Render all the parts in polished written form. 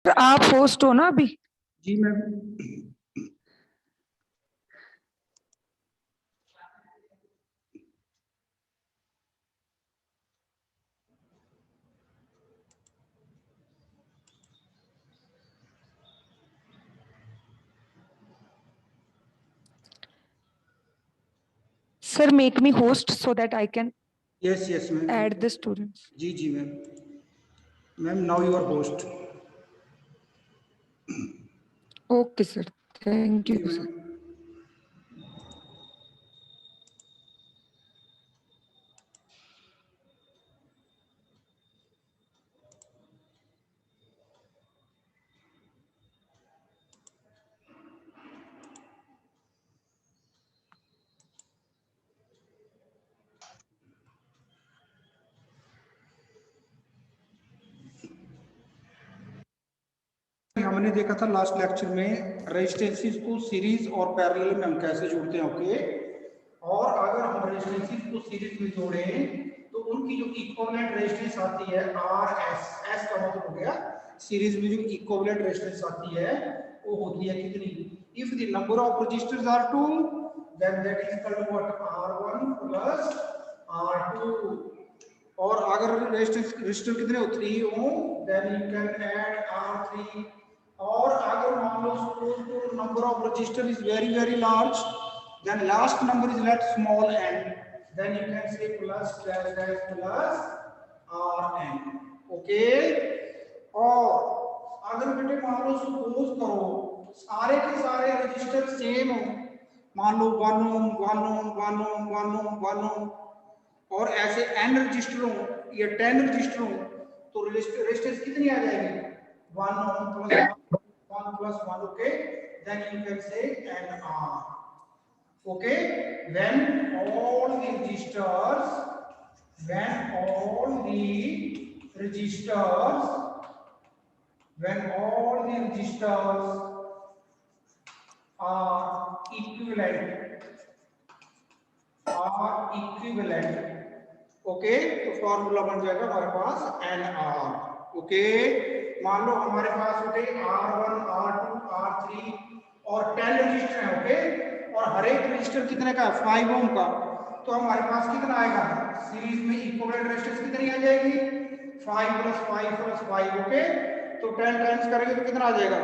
आप होस्ट हो ना अभी? जी ma'am. Sir, make me host so that I can yes ma'am. add the students. जी ma'am. Ma'am now you are host. Okay, sir. Thank जी you, sir. Ma'am. हमने देखा था लास्ट लेक्चर में रेजिस्टेंसेस को सीरीज और पैरेलल में हम कैसे जोड़ते हैं। ओके, और अगर हम रेजिस्टेंसेस को सीरीज में जोड़ें तो उनकी जो इक्विवेलेंट रेजिस्टेंस आती है आर एस, एस का मतलब हो गया सीरीज में जो इक्विवेलेंट रेजिस्टेंस आती है वो होती है कितनी? If the number of resistors are 2 then that is equal to what? R1 plus R2। और अगर रजिस्टर कितने हो? 3 ohm, then you can add R3। और अगर मान लो suppose number of resistor is very large, then last number is let small n, then you can say plus dash dash plus Rn। Okay, और अगर बेटे मान लो सपोज करो सारे के सारे रजिस्टर सेम हो, मान लो 1 ओम 1 ओम 1 ओम 1 ओम 1 ओम, और ऐसे n रजिस्टर हो या 10 रजिस्टर हो तो रेजिस्टेंस कितनी आ जाएगी? 1 ohm plus 1 plus 1। Okay, then you can say NR। Okay, when all the registers when all the registers are equivalent okay, तो फॉर्मूला बन जाएगा हमारे पास NR। ओके, मान लो हमारे पास बेटे R1 R2 R3 और 10 रजिस्टर है। ओके, और हर एक रजिस्टर कितने का है? 5 ओम का। तो हमारे पास कितना आएगा? सीरीज में इक्विवेलेंट रेजिस्टेंस कितनी आ जाएगी? 5 प्लस 5 प्लस 5। ओके, तो 10 टाइम्स करेंगे तो कितना आ जाएगा?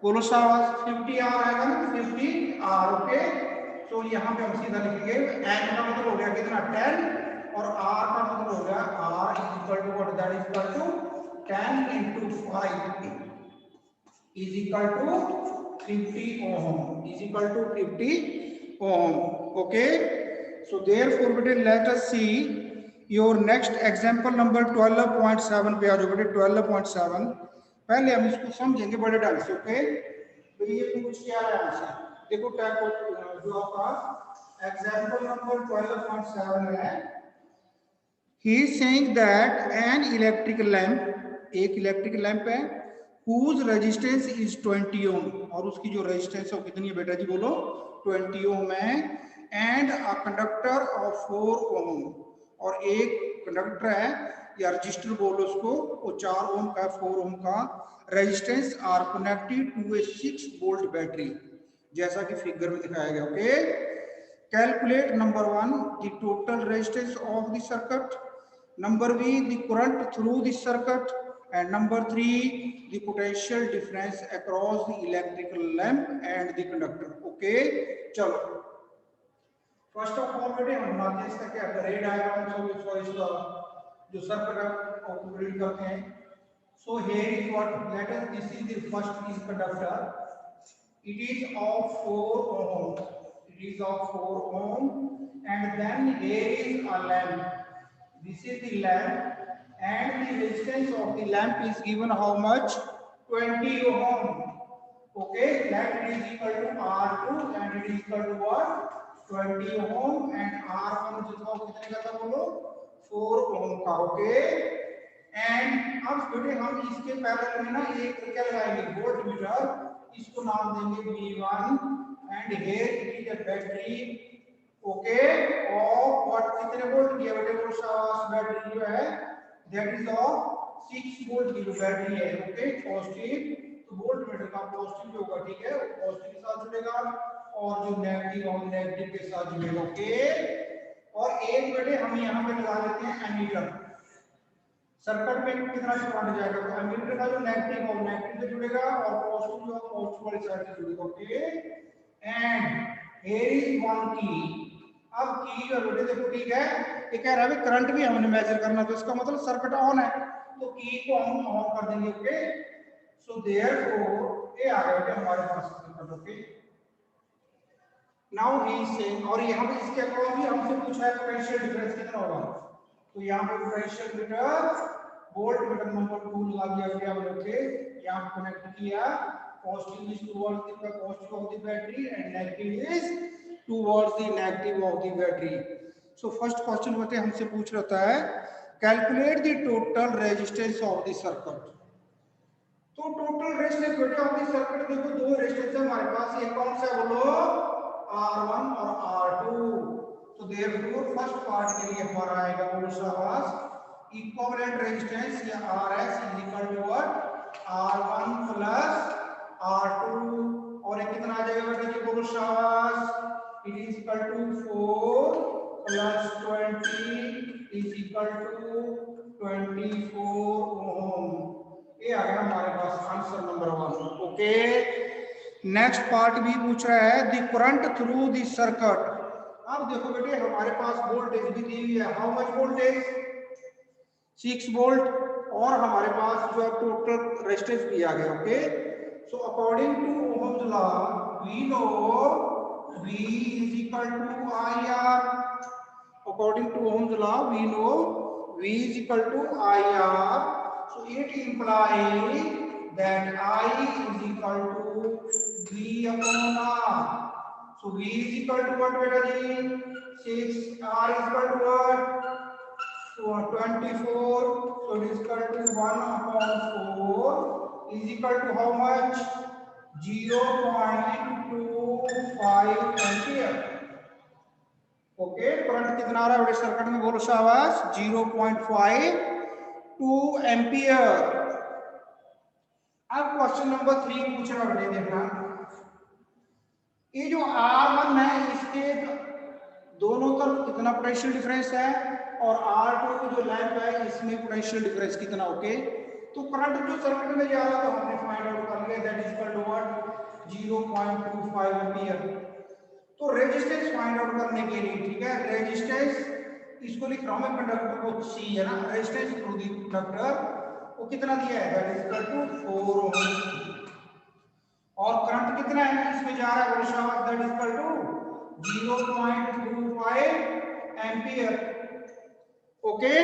बोलो शाबाश, 50R आएगा ना, 50R। ओके, तो यहाँ पे हम सीधा लिखेंगे n का मतलब हो गया कितना? 10, और r का मतलब हो गया r is equal to what? That is equal to 10 into 5 is equal to 50 ohm, is equal to 50 ohm. Okay, so therefore बेटे let us see your next example number 12.7 पे आ जाओ बेटे। 12.7 पहले हम इसको समझेंगे बड़े ढंग से। ओके, तो ये पूछ क्या है हमसे? देखो जो आपका एग्जांपल नंबर 12.7 है, he is saying that an electric lamp, एक इलेक्ट्रिक लैंप है, whose resistance is 20 ohm, और उसकी जो रेजिस्टेंस है वो कितनी है बेटा जी? बोलो 20 ohm है, and a conductor of 4 ohm, और एक कंडक्टर है या रजिस्टर बोलो उसको, वो 4 ओम का 4 ओम का resistance are connected to a 6 volt battery, जैसा कि फिगर में दिखाया गया। Okay, calculate number 1 the total resistance of the circuit, number B the current through the circuit, and number 3 the potential difference across the electrical lamp and the conductor. Okay, चलो first of all बेटे हम बनाते हैं इसका क्या रे diagram. सो इसका जो सर्किट को रीड करते हैं। So here is what? Let us, this is the first is conductor, it is of 4 ohm, it is of 4 ohm, and then there is a lamp, this is the lamp, and the resistance of the lamp is given how much? 20 ohm. Okay, that is equal to R2 and it is equal to what? 20 ohm, and R1 जितना कितने का था बोलो? 4 ohm का। Okay, and अब बेटे हम इसके पैरेलल में ना एक क्या लगाएंगे? वोल्ट मीटर, इसको नाम देंगे V1, and here it is a battery. Okay, और व्हाट कितने वोल्ट दिया बेटे? वो शाबाश, बैटरी जो है दैट इज ऑफ 6 वोल्ट की जो बैटरी है, ओके, पॉजिटिव, तो वोल्ट मीटर का पॉजिटिव जो होगा, ठीक है, वो पॉजिटिव के साथ जुड़ेगा और जो नेगेटिव है वो नेगेटिव के साथ जुड़ेगा, ओके। और एक बेटे हम यहाँ पे लगा देते हैं एमीटर। सर्किट में कितना करंट जाएगा, तो एमीटर का जो नेगेटिव है वो नेगेटिव से जुड़ेगा और पॉजिटिव जो है पॉजिटिव वाली साइड से जुड़ेगा, okay. And here is one की। अब की जो बेटे देखो, ठीक है, ये कह रहा है करंट भी हमने मेजर करना, तो इसका मतलब सर्किट ऑन है, तो की को हम ऑन कर देंगे, ओके। सो देयरफॉर ये आ गया बेटे हमारे पास circuit, okay. Now he is saying, और यहां पे इसके अकॉर्डिंग भी हमसे पूछा है पोटेंशियल डिफरेंस कितना होगा, तो यहां पे potential meter volt meter number 2 लगा दिया गया, ओके। यहां पे कनेक्ट किया, positive is towards the positive of the battery and negative is towards the negative of the battery. So first question बेटे हमसे पूछ रहता है calculate the total resistance of the circuit. तो टोटल रेजिस्टेंस बेटे ऑफ द सर्किट, देखो दो resistance है हमारे पास, एक कौन सा बोलो, R1 और R2। तो देयरफॉर फर्स्ट पार्ट के लिए हमारा आएगा बोलो शाबाश, इक्विवेलेंट रेजिस्टेंस या RS is equal to what, R1 plus R2, और ये कितना आ जाएगा बेटा जी बोलो शाबाश, it is equal to 4 plus 20 is equal to 24 ohm. ये आ गया हमारे पास answer number 1, okay. Next part भी पूछ रहा है the current through the circuit. अब देखो बेटे हमारे पास वोल्टेज भी दी हुई है, हाउ मच वोल्टेज, 6 वोल्ट, और हमारे पास जो है टोटल रेजिस्टेंस भी आ गया, okay. So according to Ohm's law we know V is equal to IR। According to Ohm's law, we know V is equal to IR. So it implies that I is equal to V upon R. So V is equal to what beta ji? 6. R is equal to what? So 24. So it is equal to 1 upon 4 is equal to how much? 0.25 ampere, okay. Current कितना आ रहा है बेटे circuit में बोलो शाबाश, 0.52 ampere. अब question number 3 पूछ रहा है, देखना ये जो R1 है इसके दोनों तरफ कितना पोटेंशियल डिफरेंस है, और R2 की जो लैंप है इसमें पोटेंशियल डिफरेंस कितना, ओके। तो करंट जो सर्किट में जा रहा है तो हमने फाइंड आउट कर लिया, that is equal to what, 0.25 ampere. तो रेजिस्टेंस फाइंड आउट करने के लिए, ठीक है, रेजिस्टेंस इसको लिख रहा हूं मैं, कंडक्टर को C है ना, रेजिस्टेंस थ्रू द कंडक्टर वो कितना दिया है, दैट इज इक्वल टू 4 ओम, और करंट कितना है इसमें जा रहा है बोलो शाबाश, that is equal to 0.25 ampere, okay.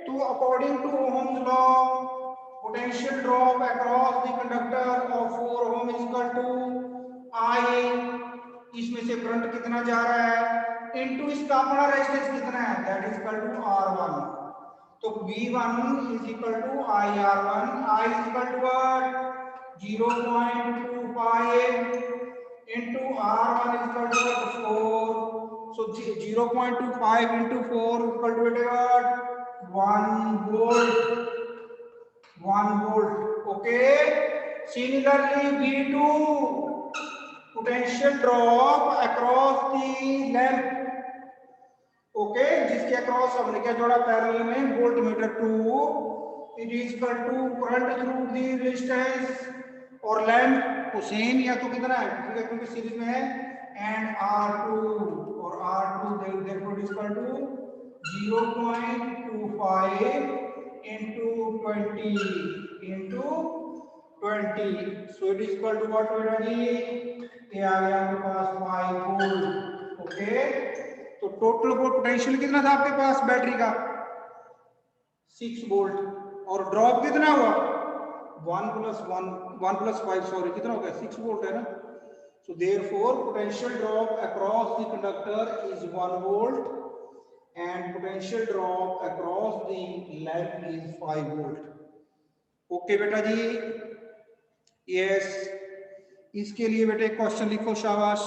तो according to Ohm's law potential drop across the conductor of 4 ohm is equal to I, इसमें से करंट कितना जा रहा है इनटू इसका अपना रेजिस्टेंस कितना है, that is equal to R1। तो V1 is equal to IR1, I is equal to what, 0.25 into R1 is equal to 4। So 0.25 into 4 equal to what, 1 volt, 1 volt, okay। Similarly V2 potential drop across the lamp, okay, जिसके across हमने क्या जोड़ा parallel में, voltmeter 2 it is equal to current through the resistance, और lamp को same या तो कितना है, ठीक है, क्योंकि सीरीज में है, एंड R2, और R2 therefore is equal to 0.25 into 20 into 20, so it is equal to what बेटा जी, ये आ गया आपके पास 5 वोल्ट, ओके। तो टोटल पोटेंशियल कितना था आपके पास बैटरी का, 6 वोल्ट, और ड्रॉप कितना हुआ, 1 प्लस 5 सॉरी कितना हो गया, 6 वोल्ट है ना। So therefore potential drop across the conductor is 1 volt and potential drop across the lamp is 5 volt, okay बेटा जी, यस। इसके लिए बेटे क्वेश्चन लिखो शाबाश,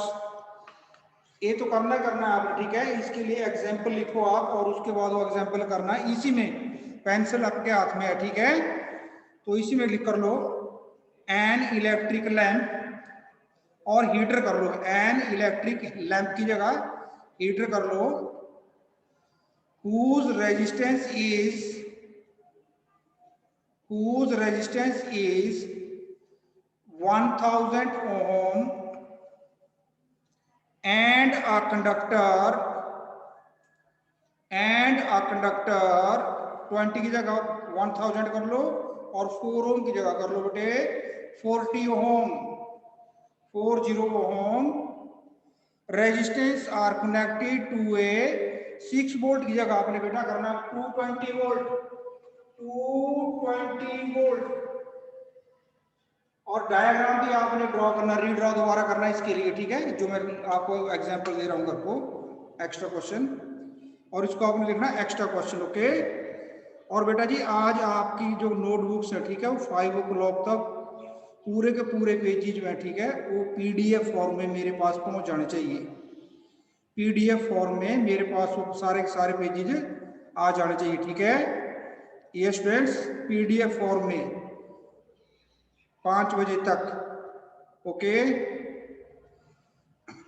ये तो करना है आपने, ठीक है। इसके लिए एग्जांपल लिखो आप और उसके बाद वो एग्जांपल करना है। इसी में पेंसिल आपके हाथ में है, ठीक है, तो इसी में लिख कर लो एन इलेक्ट्रिक लैंप और हीटर कर लो, एन इलेक्ट्रिक लैंप की जगह हीटर कर लो, whose resistance is 1000 ohm and a conductor 20 की जगह 1000 कर लो और 4 ओम की जगह कर लो बेटे 40 ohm resistance are connected to a 6 volt की जगह आपने बेटा करना 220 वोल्ट और डायग्राम भी आपने ड्रॉ करना, रीड्रॉ दोबारा करना इसके लिए, ठीक है, जो मैं आपको एग्जांपल दे रहा हूँ आपको एक्स्ट्रा क्वेश्चन, और इसको आपने लिखना एक्स्ट्रा क्वेश्चन, ओके। और बेटा जी आज आपकी जो नोटबुक्स है, ठीक है, वो 5 o'clock तक पूरे के पूरे पेजेज में, ठीक है, वो PDF फॉर्म में मेरे पास पहुंच जाने चाहिए, PDF फॉर्म में मेरे पास वो सारे के सारे पेजेज आ जाने चाहिए, ठीक है। ये स्टूडेंट्स PDF फॉर्म में 5 बजे तक, ओके।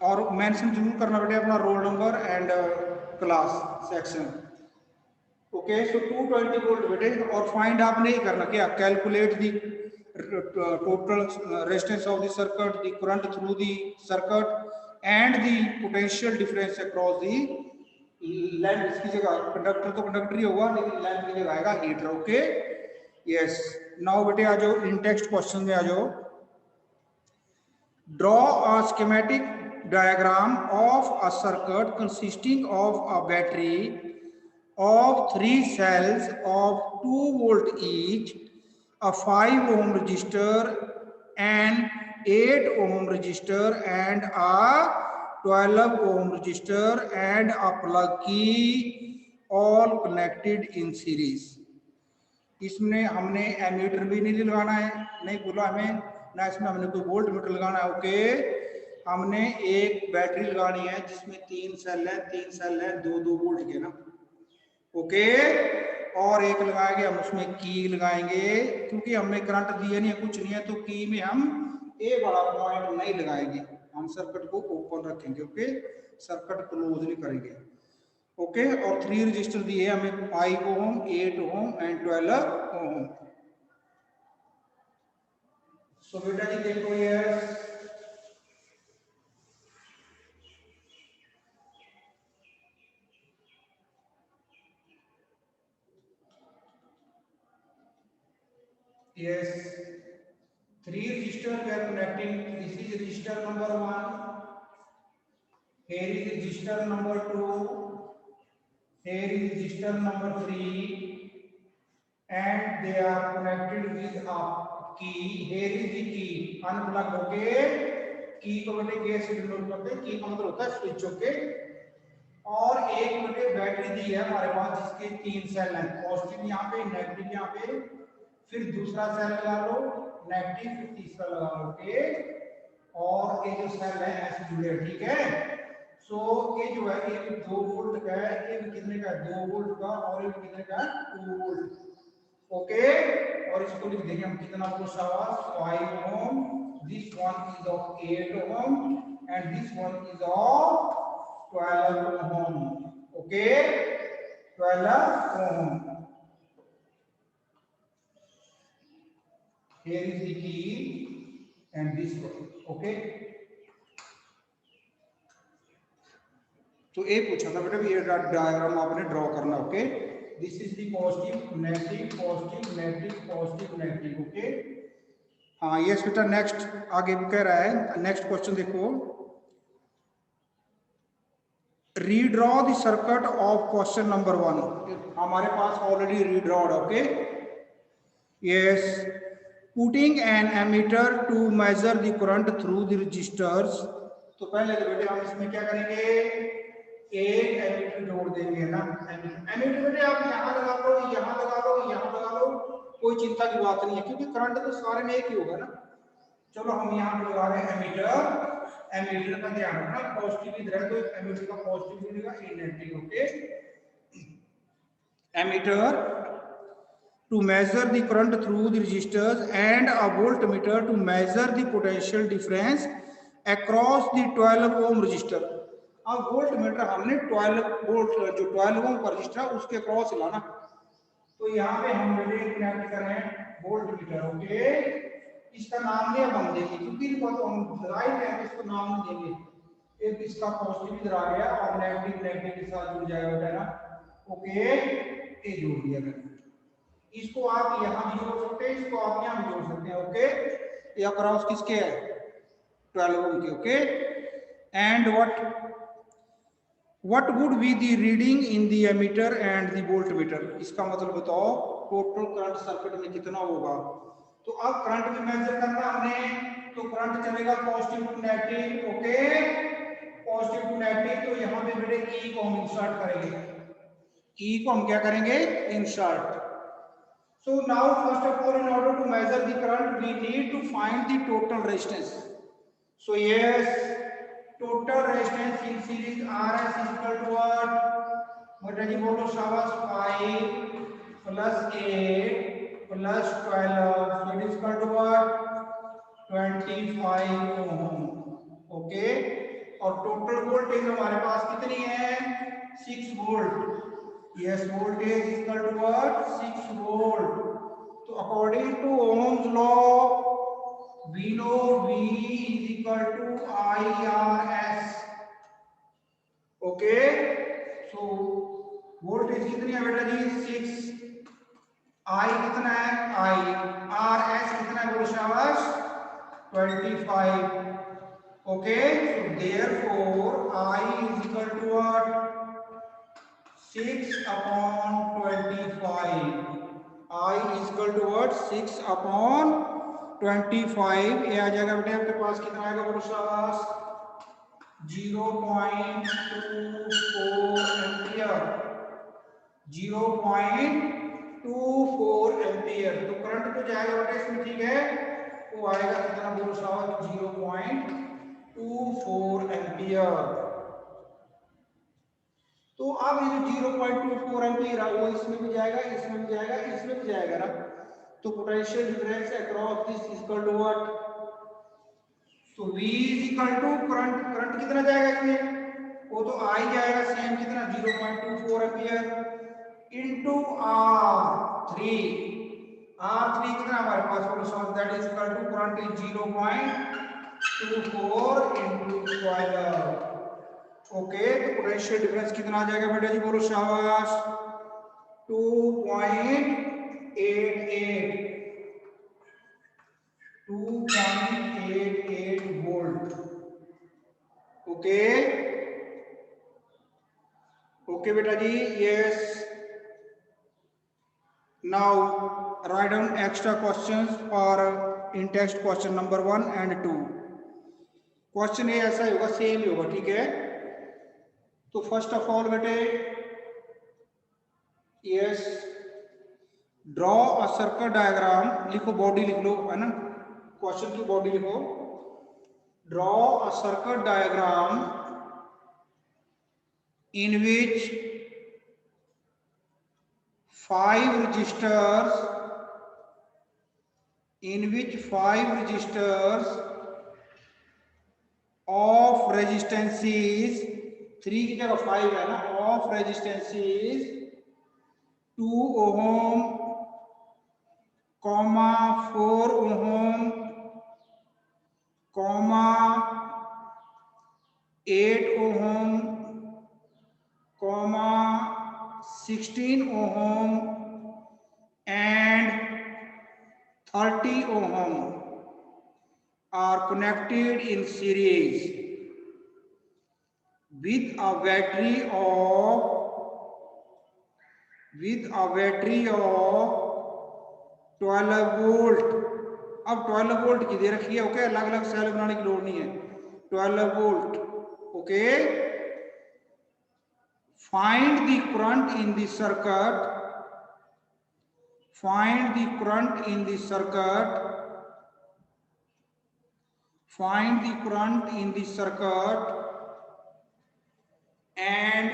और मेंशन जरूर करना बेटे अपना roll number and class section, okay. So 220 volt बेटे, और फाइंड आपने ये करना क्या, calculate the total resistance of the circuit, the current through the circuit and the potential difference across the lamp. इसकी जगह कंडक्टर तो कंडक्टर ही होगा, लेकिन लैंप की जगह आएगा हीटर, ओके। यस, नाउ बेटे आ जाओ इन टेक्स्ट क्वेश्चन में आ जाओ। Draw a schematic diagram of a circuit consisting of a battery of 3 cells of 2 volt each, a 5 ohm resistor, an 8 ohm resistor and a 12 ohm resistor and a plug key, all connected in series। इसमें हमने ammeter भी नहीं लगाना है, नहीं बोला हमें ना, इसमें हमने कोई वोल्ट मीटर लगाना है, ओके। हमने एक बैटरी लगानी है जिसमें 3 सेल है, 3 सेल है 2-2 वोल्ट के ना, ओके। और एक लगाएंगे हम उसमें की लगाएंगे, क्योंकि हमने करंट दिया नहीं है, कुछ नहीं है, तो की में हम ए वाला पॉइंट नहीं लगाएंगे, हम सर्किट को ओपन रखेंगे, ओके, सर्किट क्लोज नहीं करेंगे, ओके। और 3 रजिस्टर दिए हमें 5 ओम, 8 ओम एंड 12 ओम। सो बेटा जी देखो ये yes, 3 resistor we are connecting. This is resistor number 1, here is resistor number 2, here is resistor number 3 and they are connected with a key, here is the key, unplug, okay। की को बेटे gas denote करते हैं, की का मतलब होता है स्विच, ओके। और एक बेटे बैटरी दी है हमारे पास जिसके 3 सेल हैं, पॉजिटिव यहाँ पे, नेगेटिव यहाँ पे, फिर दूसरा सेल लगा लो नेगेटिव, फिर तीसरा लगा लो, ओके। और ये जो सेल है ऐसे जुड़े, ठीक है। सो ये जो है एक 2 वोल्ट का है, एक कितने का है 2 वोल्ट का, और एक कितने का है 2 वोल्ट, ओके। और इसको लिख देंगे हम कितना पूछा हुआ 5 ohm, this one is of 8 ohm and this one is of 12 ohm, okay, 12 ohm. Here is the key and this one, okay। तो ये पूछा था बेटा ये डायग्राम आपने ड्रॉ करना, okay. This is the positive negative positive negative positive negative, okay. हाँ yes बेटा, नेक्स्ट आगे कह रहा है, नेक्स्ट क्वेश्चन देखो। Redraw the circuit of question number 1, हमारे पास already redrawed, okay. Yes, putting an ammeter to measure the current through the resistors. तो पहले तो बेटे हम इसमें क्या करेंगे, एक एमीटर जोड़ देंगे ना, एमीटर बेटे आप यहाँ लगा लो, यहाँ लगा लो, यहाँ लगा लो, कोई चिंता की बात नहीं है, क्योंकि करंट तो सारे में एक ही होगा ना। चलो हम यहाँ पे लगा रहे हैं एमीटर, एमीटर का ध्यान रखना पॉजिटिव इधर है, तो एमीटर का पॉजिटिव मिलेगा, ये negative, okay. Ammeter to measure the current through the resistors and a voltmeter to measure the potential difference across the 12 ohm resistor. अब वोल्टमीटर हमने 12 वोल्ट जो 12 ओम का रजिस्टर है उसके अक्रॉस लाना, तो यहाँ पे हम कनेक्ट कर रहे हैं वोल्टमीटर। ओके, इसका नाम नहीं हम देंगे क्योंकि इनको तो हम राइट है इसको नाम नहीं देंगे। एक इसका पॉजिटिव इधर आ गया और नेगेटिव नेगेटिव के साथ जुड़ जाएगा बेटा ना। ओके, ये जोड़ दिया गया, इसको आप यहाँ भी जोड़ सकते हैं, इसको आप यहाँ भी जोड़ सकते हैं। ओके, ये अक्रॉस किसके है 12 ओम के। Okay, and what would be the reading in the ammeter and the voltmeter, इसका मतलब बताओ टोटल करंट सर्किट में कितना होगा। तो अब करंट भी मेजर करना हमने, तो करंट चलेगा positive to negative. Okay, positive to negative, तो यहाँ पे बेटे ई को हम इंसर्ट करेंगे, ई को हम क्या करेंगे insert. So now first of all, in order to measure the current, we need to find the total resistance. So yes, total resistance in series RS is equal to what? What are you going to show us? 5 plus 8 plus 12. So it is equal to what? 25 ohm. Okay. और total voltage हमारे पास कितनी है? 6 volt. Yes, voltage is equal to what? 6 volt. So according to Ohm's law, we know V is equal to IRS. Okay. So voltage कितनी है बेटा जी? 6. I कितना है? I. RS कितना है बोलो शाबाश? 25. Okay. So therefore I is equal to what? 6 upon 25. I is equal to what? 6 upon 25. ये आ जाएगा बेटे आपके पास कितना आएगा बोलो शाबाश? 0.24 एम्पियर। 0.24 एम्पियर। तो करंट तो जाएगा बेटे इसमें, ठीक है, वो आएगा कितना बोलो शाबाश? 0.24 एम्पियर। तो अब ये जो 0.24 एम्पीयर है वो इसमें भी जाएगा, इसमें भी जाएगा, इसमें भी जाएगा ना। तो potential difference across this is equal to what? तो V is equal to current, current कितना जाएगा इसमें? वो तो I जाएगा सेम कितना 0.24 एम्पीयर इनटू R3। R3 कितना हमारे पास बोलो so that is equal to current is 0.24 into 12। Okay, तो पोटेंशियल डिफरेंस कितना आ जाएगा बेटा जी बोलो शाबाश? 2.88 वोल्ट। ओके, ओके बेटा जी, yes. Now write down extra questions for in text question number 1 and 2। Question ये ऐसा ही होगा, सेम ही होगा, ठीक है। तो फर्स्ट ऑफ ऑल बेटे yes, draw a circuit diagram, लिखो बॉडी लिख लो है ना, क्वेश्चन की बॉडी लिखो। Draw a circuit diagram in which 5 resistors of resistances, 3 की जगह 5 है ना, of resistances 2 ohm, 4 ohm, 8 ohm, 16 ohm and 30 ohm are connected in series with a battery of 12 volt. अब 12 वोल्ट की दे रखी है। ओके, अलग अलग सेल बनाने की लोड़ नहीं है, 12 volt. Okay, find the current in the circuit, find the current in the circuit, find the current in the circuit and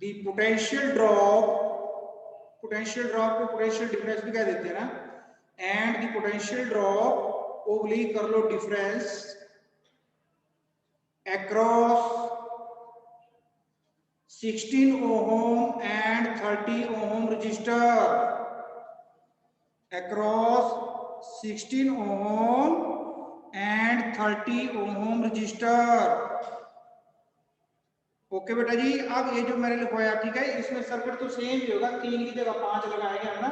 the potential drop potential drop को पोटेंशियल डिफरेंस भी कह देते हैं ना, and the potential drop oblique कर लो difference across 16 ohm and 30 ohm resistor, across 16 ohm and 30 ohm resistor। Okay बेटा जी, अब ये जो मैंने लिखवाया ठीक है, इसमें सर्किट तो सेम ही होगा, 3 की जगह 5 लगाएंगे हम ना,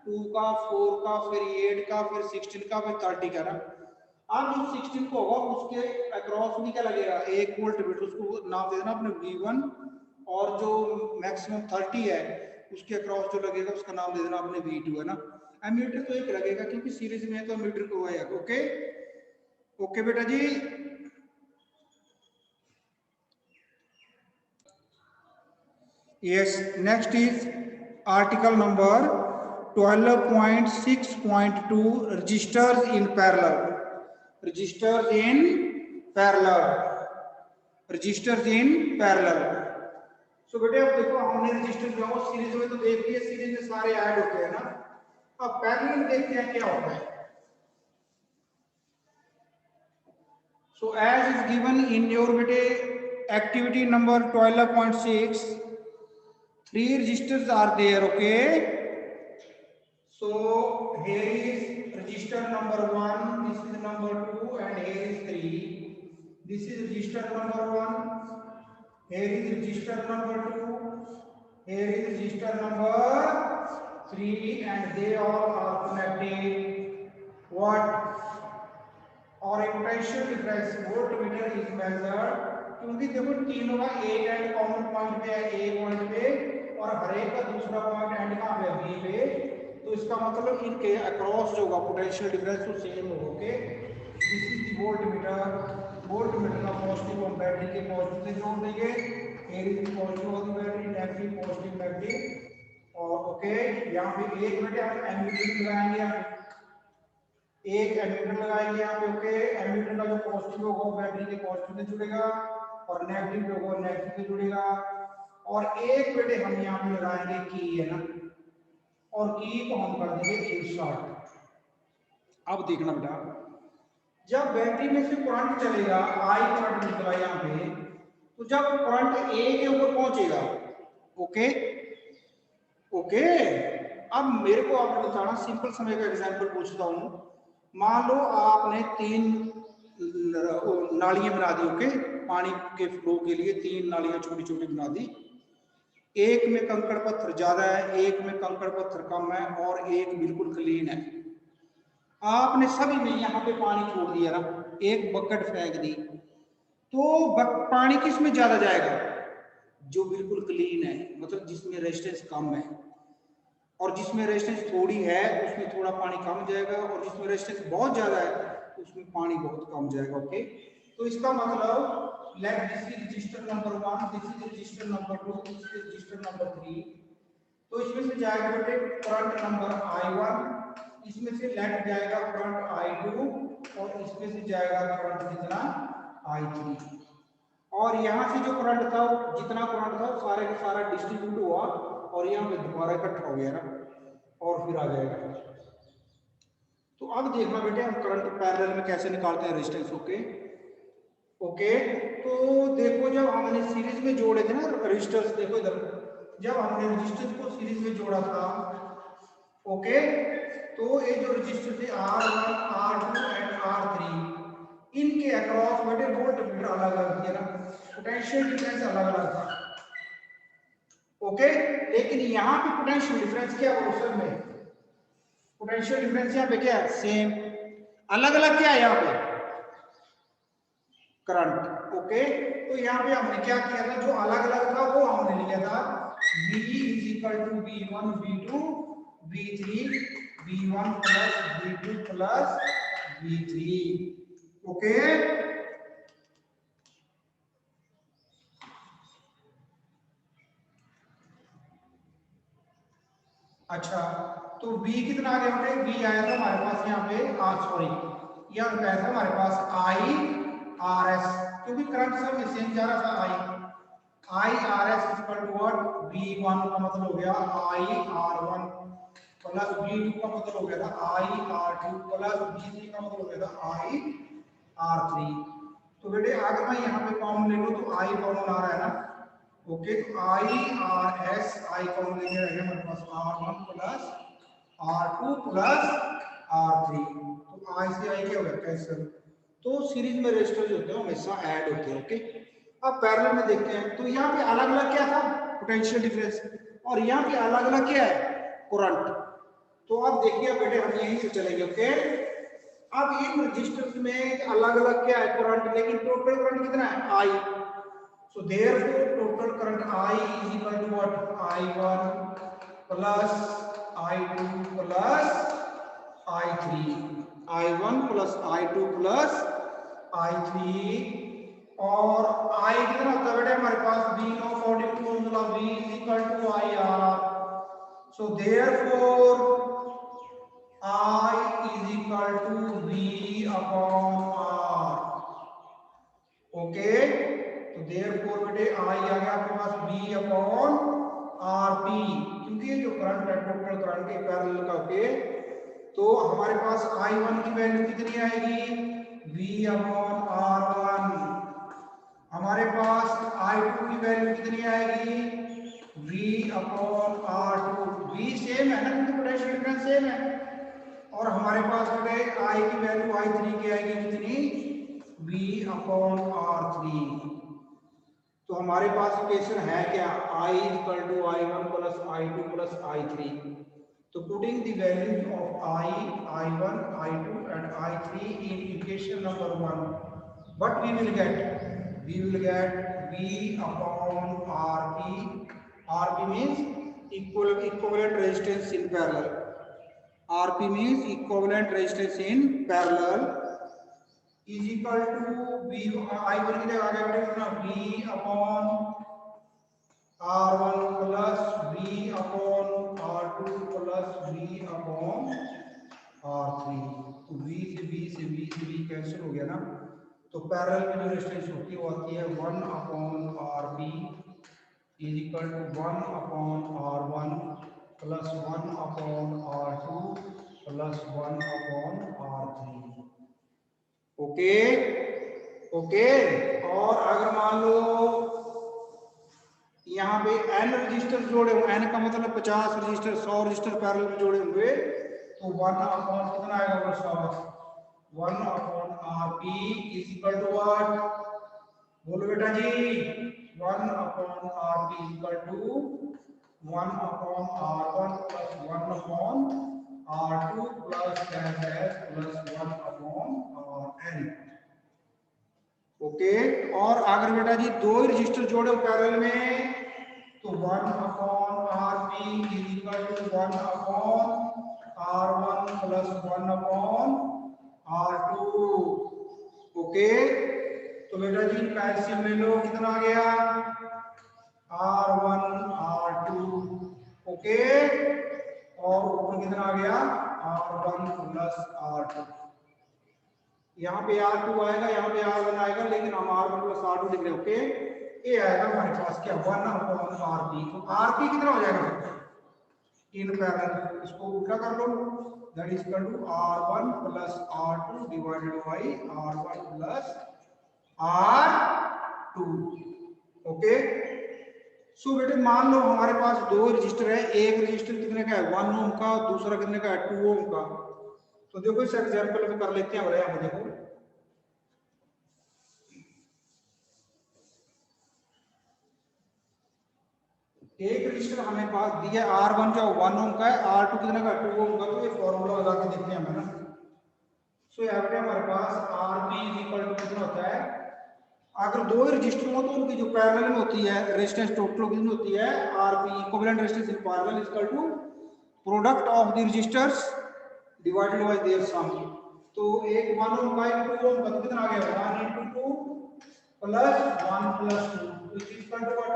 2 का 4 का फिर 8 का फिर 16 का फिर 30 का ना। अब जो 16 को होगा उसके अक्रॉस भी क्या लगेगा, 1 वोल्ट मीटर, उसको नाम दे देना अपने V1, और जो मैक्सिमम 30 है उसके अक्रॉस जो लगेगा उसका नाम दे देना अपने V2 है ना। एमीटर तो एक लगेगा क्योंकि सीरीज में है तो एमीटर को आएगा। ओके ओके बेटा जी। Yes, next is article number 12.6.2 resistors in parallel, resistors in parallel, resistors in parallel. So बेटे अब देखो हमने रजिस्टर जो है सीरीज में तो देख लिया, सीरीज में सारे ऐड होते हैं ना, अब पैरेलल में देखते हैं क्या होता है। So as is given in your बेटे activity number 12.6, 3 registers are there। okay, so here is register number 1, this is number 2, and here is 3, this is register number 1, here is register number 2, here is register number 3, and they all are connected what, और potential difference voltmeter is measured, क्योंकि देखो तीनों का एक and common point पे है, ए point पे, और हर एक का दूसरा पॉइंट एंड कहां पे है, बी पे, तो इसका मतलब इनके अक्रॉस जो होगा पोटेंशियल डिफरेंस तो सेम होगा। Okay, this is the voltmeter, voltmeter का पॉजिटिव हम बैटरी के पॉजिटिव से जोड़ देंगे, here is positive of the battery, negative positive negative, और ओके यहां पे एक बेटे हम एमीटर लगाएंगे, एक एमीटर लगाएंगे यहाँ पे। ओके, एमीटर का जो पॉजिटिव होगा वो बैटरी के पॉजिटिव से जुड़ेगा और नेगेटिव जो होगा नेगेटिव से जुड़ेगा, और एक बेटे हम यहाँ पे लगाएंगे की है ना, और की को हम कर देंगे इंसर्ट। अब देखना बेटा, जब बैटरी में से करंट चलेगा, आई करंट निकला यहाँ पे, तो जब करंट ए के ऊपर पहुंचेगा, ओके ओके, अब मेरे को आपको बताना सिंपल समय का एग्जांपल पूछता हूँ। मान लो आपने 3 नालियां बना दी, ओके, पानी के फ्लो के लिए 3 नालियां छोटी छोटी बना दी, एक में कंकड़ पत्थर ज्यादा है, एक में कंकड़ पत्थर कम है, और एक बिल्कुल क्लीन है। आपने सभी में यहाँ पे पानी छोड़ दिया ना, एक बकेट फेंक दी, तो पानी किस में ज्यादा जाएगा, जो बिल्कुल क्लीन है, मतलब जिसमें रेजिस्टेंस कम है, और जिसमें रेजिस्टेंस थोड़ी है उसमें थोड़ा पानी कम जाएगा, और जिसमें रेजिस्टेंस बहुत ज्यादा है उसमें पानी बहुत कम जाएगा। ओके, तो इसका मतलब let this is register number 1, this is register number 2, this is register number 3, तो इसमें से जाएगा बेटे करंट नंबर I1, इसमें से लेट जाएगा करंट I2, और इसमें से जाएगा करंट कितना I3, और यहाँ से जो करंट था जितना करंट था सारे का सारा डिस्ट्रीब्यूट हुआ और यहाँ पे दोबारा इकट्ठा हो गया ना, और फिर आ जाएगा। तो अब देखना बेटे हम करंट पैरेलल में कैसे निकालते हैं रेजिस्टेंस। ओके ओके, तो देखो जब हमने सीरीज में जोड़े थे ना रेजिस्टर्स, देखो इधर जब हमने रेजिस्टर्स को सीरीज में जोड़ा था, ओके, तो ये जो रेजिस्टर थे R1, R2 एंड R3, इनके अक्रॉस बेटे वोल्टमीटर अलग अलग थे ना, पोटेंशियल डिफरेंस अलग अलग था। ओके, लेकिन यहाँ पे पोटेंशियल डिफरेंस क्या है सब में, पोटेंशियल डिफरेंस यहाँ पे क्या है सेम, अलग अलग क्या है यहाँ पे करंट। ओके, तो यहाँ पे हमने क्या किया था, जो अलग अलग था वो हमने लिया था V is equal to V1 V2 V3 V1 plus V2 plus V3। Okay, अच्छा, तो V कितना आ गया हमारे, V आया था हमारे पास यहाँ पे सॉरी यहाँ पे आया था हमारे पास I RS, क्योंकि करंट सब में सेम जा रहा था I, I R S equal to what V1 का मतलब हो गया आई R1 प्लस V2 का मतलब हो गया था आई R2 प्लस V3 का मतलब हो गया था आई R3। तो बेटे अगर मैं यहाँ पे कॉमन ले लूँ तो आई कॉमन आ रहा है ना, ओके। तो आई आर एस आई कॉमन लेके रहेगा हमारे पास R1 plus R2 plus R3। तो आई से आई क्या हो गया कैंसिल। तो सीरीज में रेजिस्टर जो होते हैं हमेशा ऐड होते हैं, ओके। अब पैरेलल में देखते हैं तो यहाँ पे अलग अलग क्या था पोटेंशियल डिफरेंस और यहाँ पे अलग अलग क्या है करंट। तो अब देखिए बेटे हम यहीं से चलेंगे, ओके। अब इन रजिस्टर्स में अलग अलग क्या है करंट, लेकिन टोटल करंट कितना है I. So therefore total current I is equal to what I1 plus I2 plus I3 I1 plus I2 plus I3। और I कितना होता है बेटे हमारे पास V0 मतलब V is equal to IR। so therefore I is equal to V upon R, okay. तो therefore बेटे I आ गया आपके पास V upon RP, क्योंकि ये जो करंट है टोटल करंट के पैरेलल का, ओके। तो हमारे पास I1 की वैल्यू कितनी आएगी V upon R1, हमारे पास I2 की वैल्यू कितनी आएगी V upon R2। V same है ना क्योंकि पोटेंशियल डिफरेंस सेम है। और हमारे पास बेटे I की वैल्यू I3 की आएगी कितनी V अपॉन R3। तो हमारे पास इक्वेशन है क्या I equal to I1 plus I2 plus I3। तो putting the values of I, I1, I2 and I3 in equation number 1, what we will get V upon RP। RP means equivalent resistance in parallel, RP means equivalent resistance in parallel is equal to V I1 की जगह आ गया बेटा V upon R1 plus V upon R2 plus V upon R3। तो V से V cancel हो गया ना, तो पैरेलल में जो रेजिस्टेंस होती है वो आती है 1 upon RB is equal to 1 upon R1 plus 1 upon R2 plus 1 upon R3, okay okay. और अगर मान लो यहाँ पे n रजिस्टर जोड़े हुए, n का मतलब 50 रजिस्टर 100 रजिस्टर पैरेलल में जोड़े हुए, तो 1 अपॉन कितना आएगा बच्चा 1 upon RP is equal to what, बोलो बेटा जी 1 upon RP is equal to 1 upon R1 plus 1 upon R2 plus dash plus 1 upon RN, okay. और अगर बेटा जी दो रजिस्टर जोड़े पैरेलल में तो 1 upon RP is equal to 1 upon R1 plus 1 upon R2, okay. तो बेटा जी कैल्शियम ले लो, कितना आ गया R1 R2, ओके। और ऊपर कितना आ गया R1 प्लस R2। यहाँ पे R2 आएगा, यहाँ पे R1 आएगा, लेकिन हम R1 प्लस R2 लिख रहे हैं, ओके। ये आएगा हमारे पास क्या 1 अपॉन RP। तो RP कितना हो जाएगा इन पैरेलल, इसको उल्टा कर लो, that is equal to R1 plus R2 divided by R1 plus R2, okay. So बेटे मान लो हमारे पास दो रजिस्टर है, एक रजिस्टर कितने का है 1 ओम का, दूसरा कितने का है 2 ओम का। तो देखो इस एग्जांपल में कर लेते हैं, बड़े देखो एक रजिस्टर हमें पास दिया R1 जो 1 ओम का है, R2 कितने का 2 ओम का। तो ये फॉर्मूला लगा के देखते हैं हम, है ना। सो यहाँ पे हमारे पास RP इज इक्वल टू कितना होता है, अगर दो रजिस्टर हो तो उनकी जो पैरेलल में होती है रेजिस्टेंस टोटल कितनी होती है RP equivalent resistance in parallel is equal to product of the resistors divided by their sum. तो एक 1 ओम का 2 ओम का कितना आ गया 1 into 2 plus 1 plus 2 which is equal to what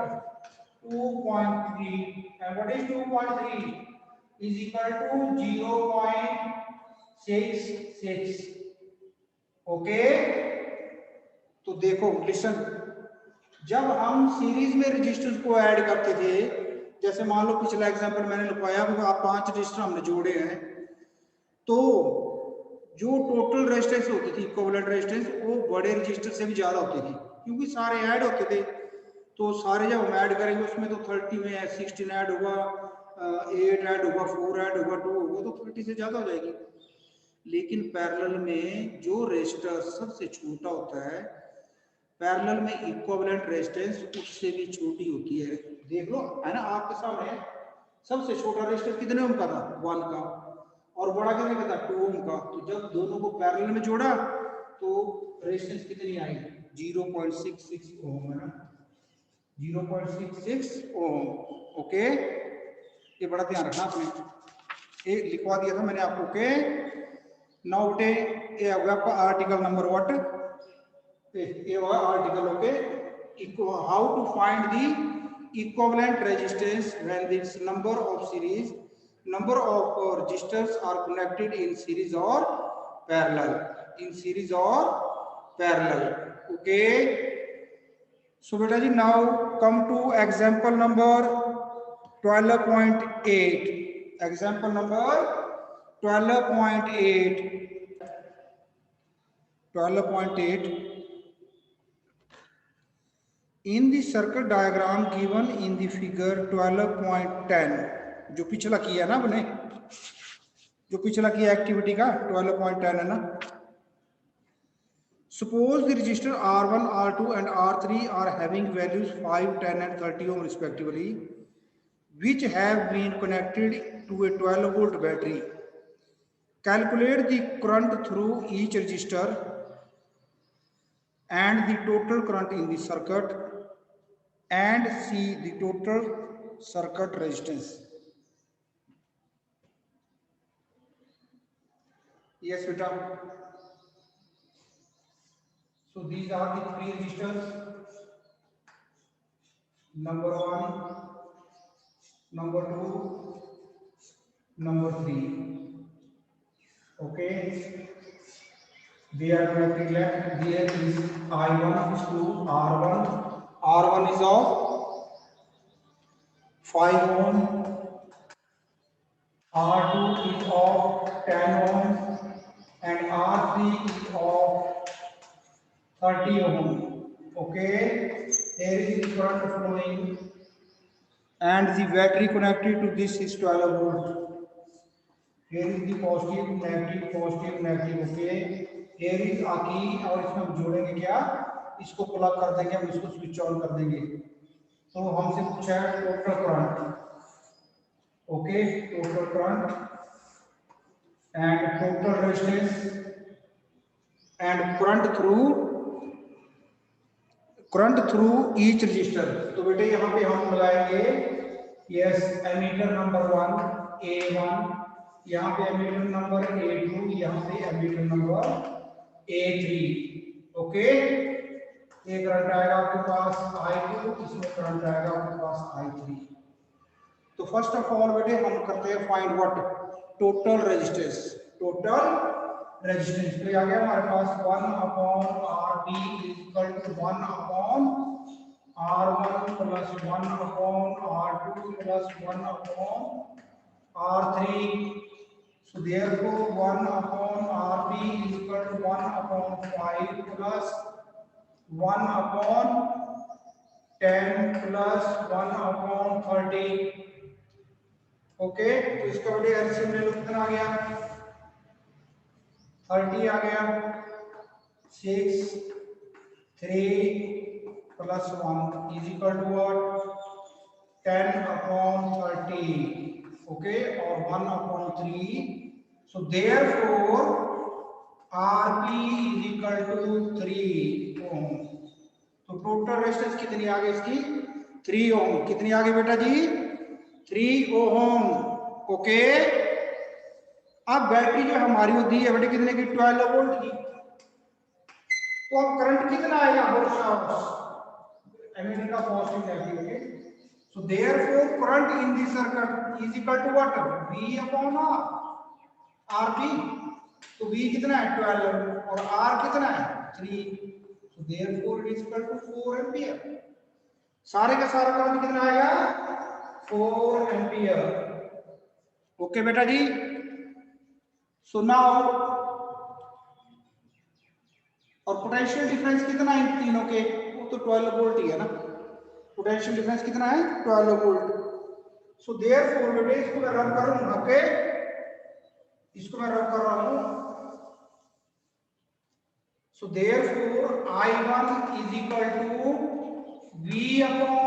2.3, and what is 2.3 is equal to 0.66, okay. तो देखो listen जब हम सीरीज में रजिस्टर्स को ऐड करते थे, जैसे मान लो पिछला एग्जांपल मैंने लिखवाया, आप 5 रजिस्टर हमने जोड़े हैं, तो जो टोटल रेजिस्टेंस होती थी इक्विवेलेंट रेजिस्टेंस, वो बड़े रजिस्टर से भी ज्यादा होती थी, क्योंकि सारे ऐड होते थे। तो सारे जब हम ऐड करेंगे उसमें तो 30 में 16 ऐड होगा, 8 ऐड होगा, 4 ऐड होगा, 2 होगा, तो 30 से ज्यादा हो जाएगी। लेकिन पैरेलल में जो रेजिस्टर सबसे छोटा होता है, पैरेलल में इक्विवेलेंट रेजिस्टेंस उससे भी छोटी होती है। देख लो, है ना आपके सामने, सबसे छोटा रेजिस्टर कितने ओम का था? 1 का, और बड़ा कितने का था? 2 ओम का। तो जब दोनों को पैरेलल में जोड़ा तो रेजिस्टेंस कितनी आई? 0.66 ओम, है ना, 0.66 ओम। ओके, ये बड़ा ध्यान रखना आपने, ये लिखवा दिया था मैंने आपको। ओके, नाउ बेटे ये हो गया आपका आर्टिकल नंबर व्हाट, ये होगा article. Okay, how to find the equivalent resistance when this number of resistors are connected in series or parallel, okay. So beta ji, now come to example number 12.8. example number 12.8. In the circuit diagram given in the figure 12.10, जो पिछला किया ना अपने, जो पिछला किया activity का 12.10 है ना। Suppose the resistor R1, R2 and R3 are having values 5, 10 and 30 ohm respectively, which have been connected to a 12 volt battery. Calculate the current through each resistor and the total current in the circuit and see the total circuit resistance. Yes beta. So these are the 3 resistors, number 1, number 2, number 3. Okay, they are connected left. There is I1 is to R1. R1 is of 5 ohm, R2 is of 10 ohm and R3 is of 30 ohm. Okay, there is the current flowing and the battery connected to this is 12 volt. Here is the positive, negative, positive, negative. Okay, here is a key, और इसमें हम जोड़ेंगे क्या, इसको plug कर देंगे, हम इसको स्विच ऑन कर देंगे। तो हमसे पूछा है total current. Okay, total current and total resistance and current through each resistor. तो बेटे यहाँ पे हम लगाएंगे, यस, एमीटर नंबर 1 A1, यहाँ पे एमीटर नंबर A2, यहाँ पे एमीटर नंबर A3। ओके, ये करंट आएगा आपके पास I2, इसमें करंट आएगा आपके पास I3। तो फर्स्ट ऑफ ऑल बेटे हम करते हैं फाइंड व्हाट, टोटल रेजिस्टेंस। तो आ गया हमारे पास 1/RB equal to 1/R1 plus 1/R2 plus 1/R3। So therefore 1/RB equal to 1/5 plus 1/10 plus 1/30। Okay, तो इसका बेटे एलसीएम ले लो, कितना आ गया? 30 आ गया, 6, 3 plus 1 is equal to what, 10/30। Okay, और 1/3। So therefore RP is equal to 3 ohm. तो टोटल रेजिस्टेंस कितनी आ गई इसकी? 3 ओम। कितनी आ गई बेटा जी? 3 ओम। ओके, अब बैटरी जो हमारी होती है बेटे कितने की? 12 वोल्ट की। तो अब करंट कितना आएगा? एमीटर का positive negative. Okay, so therefore current in this circuit is equal to what, V/R, RP। तो V कितना है? 12 और R कितना है? 3। So therefore it is equal to 4 ampere. सारे का सारा करंट कितना आएगा 4 एम्पियर। ओके बेटा जी। सो नाउ और पोटेंशियल डिफरेंस कितना है इन तीनों के, वो तो 12 वोल्ट ही है ना। पोटेंशियल डिफरेंस कितना है 12 वोल्ट। सो देयरफॉर बेटे इसको मैं रब करूंगा। ओके इसको मैं रब कर रहा हूं। So therefore I1 is equal to V upon